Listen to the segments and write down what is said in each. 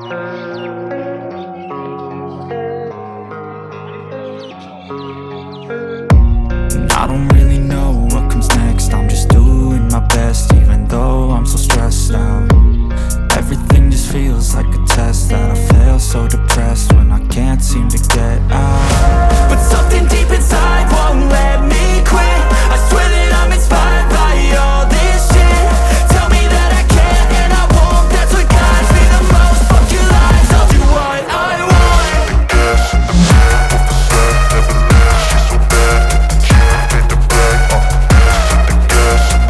And I don't really know what comes next. I'm just doing my best, even though I'm so stressed out. Everything just feels like a test that I fail, so depressed when I can't seem to get out. But something deep inside won't let me quit. I swear that I'm inspired by all this shit. Tell me that I can and I won't. That's what guides me the most. Fuck your lies, I'll do what I want. Gas in the middle of the set, never leave, she's so bad. She made the bag, hit the gas in the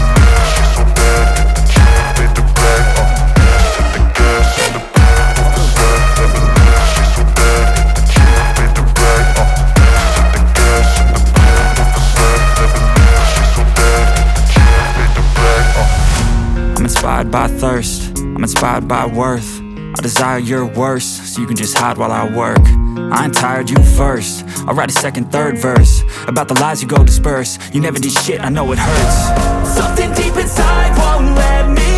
middle of the set, never leave, she's so bad. She made the bag, hit the gas in the middle of the set, never leave, she's so bad. She made the bag, hit the gas in the middle of the set, never leave, she's so bad. She made the bag, I'm inspired by thirst, I'm inspired by worth. I desire your worst, so you can just hide while I work. I ain't tired, you first. I'll write a second, third verse about the lies you go disperse. You never did shit, I know it hurts. Something deep inside won't let me